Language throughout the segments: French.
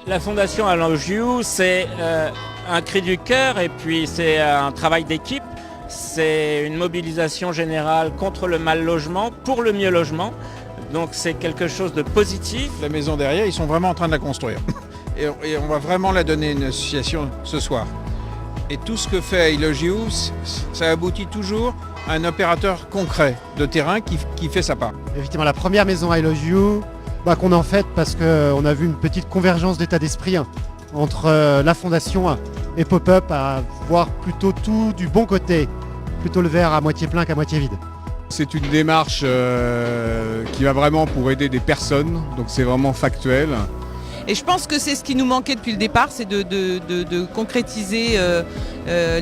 La fondation I Love You, c'est un cri du cœur et puis c'est un travail d'équipe. C'est une mobilisation générale contre le mal logement, pour le mieux logement. Donc c'est quelque chose de positif. La maison derrière, ils sont vraiment en train de la construire. Et on va vraiment la donner à une association ce soir. Et tout ce que fait I Love You, ça aboutit toujours à un opérateur concret de terrain qui fait sa part. Effectivement, la première maison I Love You, qu'on a en fait parce qu'on a vu une petite convergence d'état d'esprit entre la fondation et Pop-Up à voir plutôt tout du bon côté, plutôt le verre à moitié plein qu'à moitié vide. C'est une démarche qui va vraiment pour aider des personnes, donc c'est vraiment factuel. Et je pense que c'est ce qui nous manquait depuis le départ, c'est de concrétiser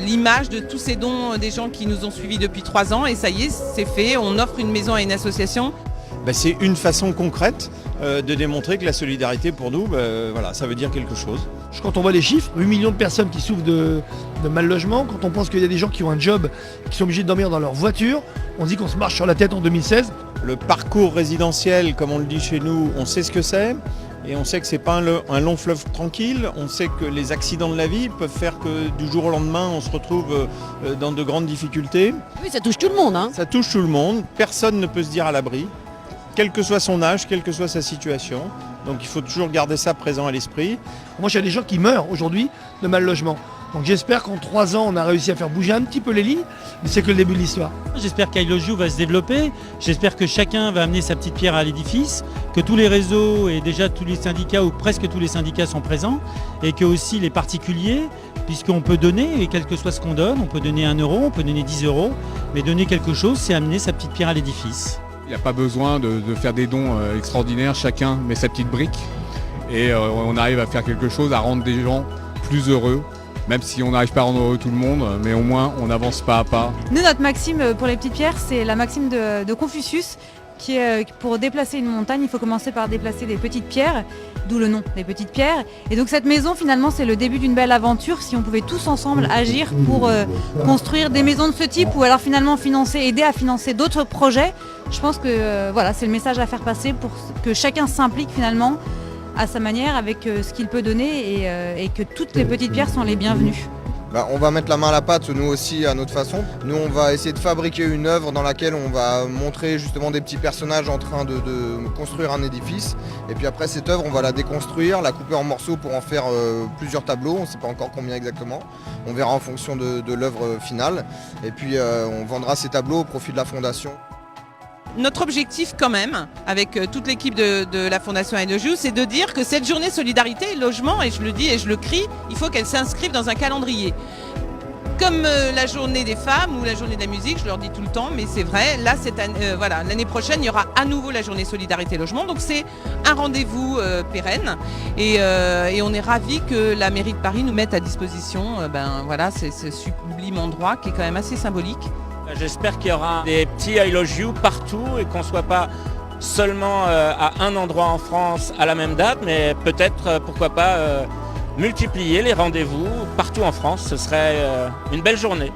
l'image de tous ces dons des gens qui nous ont suivis depuis 3 ans. Et ça y est, c'est fait, on offre une maison à une association. C'est une façon concrète de démontrer que la solidarité pour nous, voilà, ça veut dire quelque chose. Quand on voit les chiffres, 8 millions de personnes qui souffrent de mal logement, quand on pense qu'il y a des gens qui ont un job, qui sont obligés de dormir dans leur voiture, on dit qu'on se marche sur la tête en 2016. Le parcours résidentiel, comme on le dit chez nous, on sait ce que c'est. Et on sait que c'est pas un long fleuve tranquille, on sait que les accidents de la vie peuvent faire que du jour au lendemain on se retrouve dans de grandes difficultés. Oui, ça touche tout le monde. Ça touche tout le monde, personne ne peut se dire à l'abri, quel que soit son âge, quelle que soit sa situation. Donc il faut toujours garder ça présent à l'esprit. Moi, il y a des gens qui meurent aujourd'hui de mal logement. Donc j'espère qu'en 3 ans, on a réussi à faire bouger un petit peu les lignes, mais c'est que le début de l'histoire. J'espère qu'I Love You va se développer, j'espère que chacun va amener sa petite pierre à l'édifice, que tous les réseaux et déjà tous les syndicats ou presque tous les syndicats sont présents et que aussi les particuliers, puisqu'on peut donner, et quel que soit ce qu'on donne, on peut donner 1 euro, on peut donner 10 euros, mais donner quelque chose, c'est amener sa petite pierre à l'édifice. Il n'y a pas besoin de faire des dons extraordinaires, chacun met sa petite brique et on arrive à faire quelque chose, à rendre des gens plus heureux. Même si on n'arrive pas à rendre heureux tout le monde, mais au moins on avance pas à pas. Nous, notre maxime pour les petites pierres, c'est la maxime de Confucius, qui est pour déplacer une montagne, il faut commencer par déplacer des petites pierres, d'où le nom des petites pierres. Et donc cette maison, finalement, c'est le début d'une belle aventure, si on pouvait tous ensemble agir pour construire des maisons de ce type, ou alors finalement aider à financer d'autres projets. Je pense que voilà, c'est le message à faire passer pour que chacun s'implique finalement à sa manière avec ce qu'il peut donner et que toutes les petites pierres sont les bienvenues. On va mettre la main à la pâte, nous aussi, à notre façon. Nous, on va essayer de fabriquer une œuvre dans laquelle on va montrer justement des petits personnages en train de construire un édifice. Et puis après, cette œuvre, on va la déconstruire, la couper en morceaux pour en faire plusieurs tableaux. On ne sait pas encore combien exactement. On verra en fonction de l'œuvre finale. Et puis, on vendra ces tableaux au profit de la fondation. Notre objectif quand même, avec toute l'équipe de la Fondation I Love You, c'est de dire que cette journée solidarité logement, et je le dis et je le crie, il faut qu'elle s'inscrive dans un calendrier. Comme la journée des femmes ou la journée de la musique, je leur dis tout le temps, mais c'est vrai, là, voilà, l'année prochaine, il y aura à nouveau la journée solidarité logement, donc c'est un rendez-vous pérenne, et on est ravis que la mairie de Paris nous mette à disposition voilà, ce sublime endroit qui est quand même assez symbolique. J'espère qu'il y aura des petits I Love You partout et qu'on ne soit pas seulement à un endroit en France à la même date, mais peut-être, pourquoi pas, multiplier les rendez-vous partout en France. Ce serait une belle journée.